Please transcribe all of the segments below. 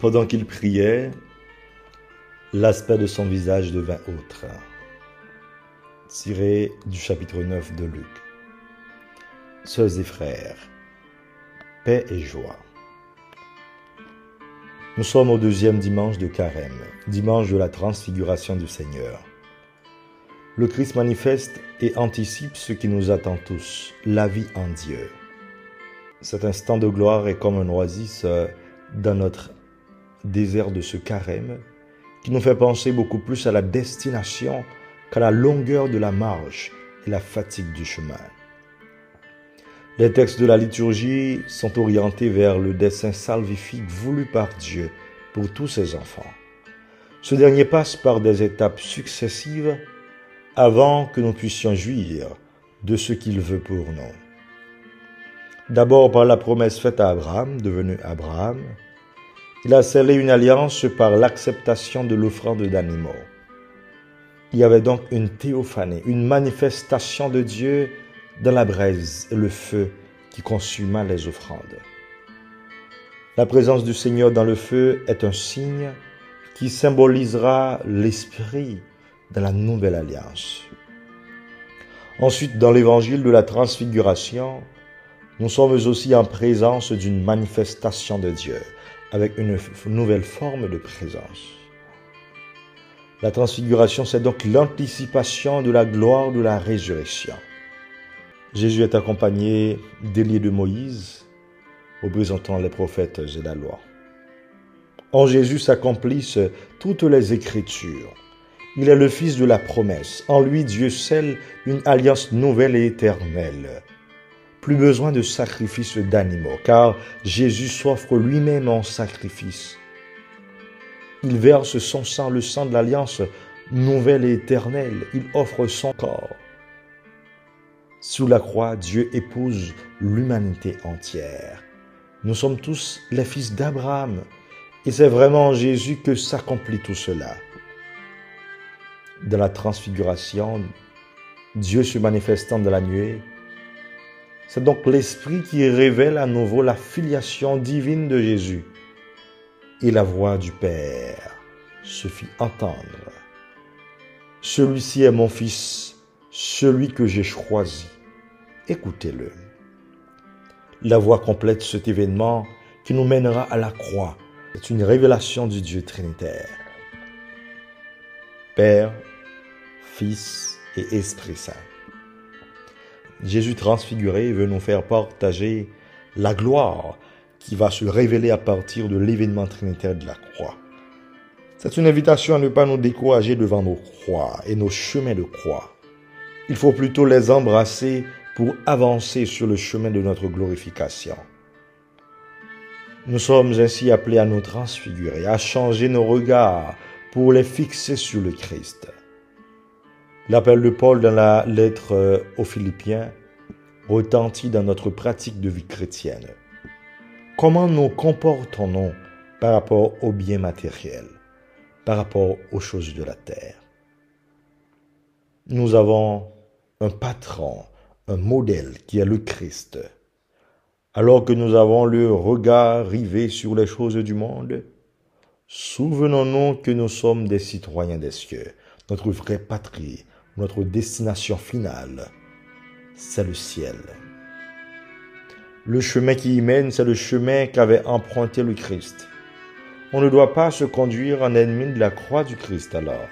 Pendant qu'il priait, l'aspect de son visage devint autre. Tiré du chapitre 9 de Luc. Sœurs et frères, paix et joie. Nous sommes au deuxième dimanche de Carême, dimanche de la transfiguration du Seigneur. Le Christ manifeste et anticipe ce qui nous attend tous, la vie en Dieu. Cet instant de gloire est comme un oasis dans notre désert de ce Carême, qui nous fait penser beaucoup plus à la destination qu'à la longueur de la marche et la fatigue du chemin. Les textes de la liturgie sont orientés vers le dessein salvifique voulu par Dieu pour tous ses enfants. Ce dernier passe par des étapes successives avant que nous puissions jouir de ce qu'il veut pour nous. D'abord par la promesse faite à Abraham, devenu Abraham, il a scellé une alliance par l'acceptation de l'offrande d'animaux. Il y avait donc une théophanie, une manifestation de Dieu dans la braise et le feu qui consuma les offrandes. La présence du Seigneur dans le feu est un signe qui symbolisera l'Esprit dans la nouvelle alliance. Ensuite, dans l'évangile de la transfiguration, nous sommes aussi en présence d'une manifestation de Dieu, avec une nouvelle forme de présence. La transfiguration, c'est donc l'anticipation de la gloire de la résurrection. Jésus est accompagné d'Élie de Moïse, représentant les prophètes et la loi. En Jésus s'accomplissent toutes les Écritures. Il est le Fils de la promesse. En lui, Dieu scelle une alliance nouvelle et éternelle. Plus besoin de sacrifice d'animaux, car Jésus s'offre lui-même en sacrifice. Il verse son sang, le sang de l'alliance nouvelle et éternelle. Il offre son corps. Sous la croix, Dieu épouse l'humanité entière. Nous sommes tous les fils d'Abraham. Et c'est vraiment en Jésus que s'accomplit tout cela. Dans la transfiguration, Dieu se manifestant dans la nuée, c'est donc l'Esprit qui révèle à nouveau la filiation divine de Jésus. Et la voix du Père se fit entendre. Celui-ci est mon Fils, celui que j'ai choisi. Écoutez-le. La voix complète cet événement qui nous mènera à la croix. C'est une révélation du Dieu trinitaire. Père, Fils et Esprit Saint. Jésus transfiguré veut nous faire partager la gloire qui va se révéler à partir de l'événement trinitaire de la croix. C'est une invitation à ne pas nous décourager devant nos croix et nos chemins de croix. Il faut plutôt les embrasser pour avancer sur le chemin de notre glorification. Nous sommes ainsi appelés à nous transfigurer, à changer nos regards pour les fixer sur le Christ. L'appel de Paul dans la lettre aux Philippiens retentit dans notre pratique de vie chrétienne. Comment nous comportons-nous par rapport aux biens matériels, par rapport aux choses de la terre? Nous avons un patron, un modèle qui est le Christ. Alors que nous avons le regard rivé sur les choses du monde, souvenons-nous que nous sommes des citoyens des cieux. Notre vraie patrie, notre destination finale, c'est le ciel. Le chemin qui y mène, c'est le chemin qu'avait emprunté le Christ. On ne doit pas se conduire en ennemi de la croix du Christ alors.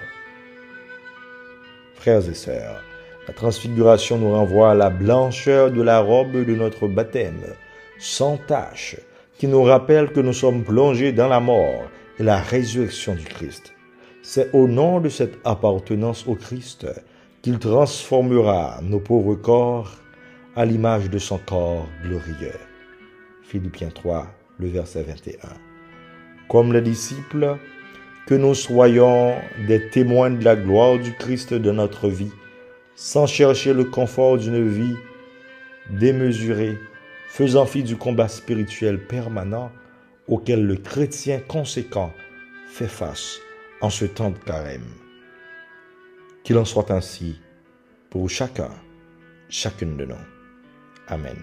Frères et sœurs, la transfiguration nous renvoie à la blancheur de la robe de notre baptême, sans tache, qui nous rappelle que nous sommes plongés dans la mort et la résurrection du Christ. C'est au nom de cette appartenance au Christ qu'il transformera nos pauvres corps à l'image de son corps glorieux. Philippiens 3, le verset 21. Comme les disciples, que nous soyons des témoins de la gloire du Christ de notre vie, sans chercher le confort d'une vie démesurée, faisant fi du combat spirituel permanent auquel le chrétien conséquent fait face en ce temps de carême. Qu'il en soit ainsi pour chacun, chacune de nous. Amen.